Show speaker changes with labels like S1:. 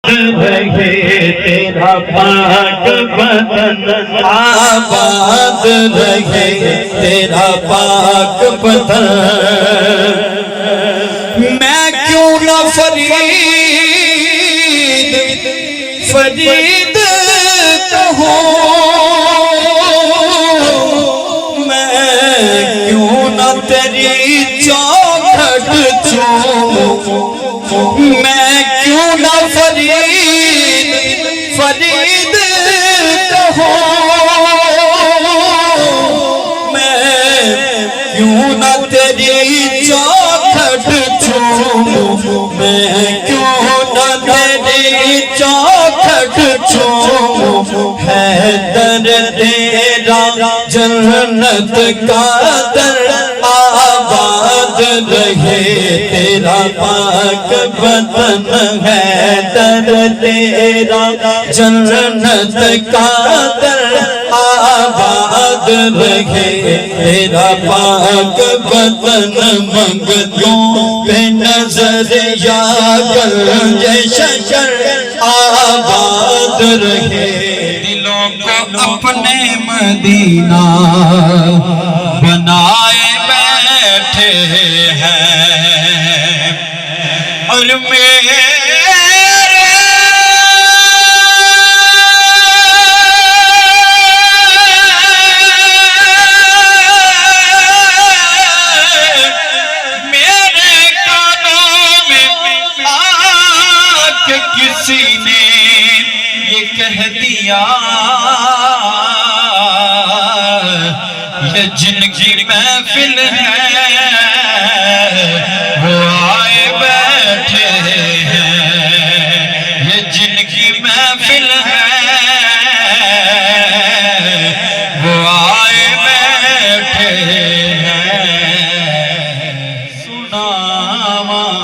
S1: رہے تیرا پاک بدن، آباد رہے تیرا پاک بدن۔ میں کیوں نہ فرید کہوں، میں کیوں نہ تیری چوکھٹ چوموں، میں کیوں نہ فرید کہوں، میں کیوں نہ تیری چوکھٹ چوموں، میں کیوں نہ تیری چوکھٹ چوموں۔ حیدر تیرا جنت کا در، آباد رہے تیرا پاک بدن۔ حیدر تیرا جنت کا در، آباد رہے تیرا پاک بدن۔ منگتوں پہ نظر یا گنج شجر، آباد رہے۔ دلوں کو اپنے مدینہ بنائے بیٹھے ہیں، اور میرے کانوں میں آ کے کسی نے یہ کہہ دیا، یہ جن کی محفل ہے وہ آئے بیٹھے ہیں، یہ جن کی محفل ہے وہ آئے بیٹھے ہیں۔ سناواں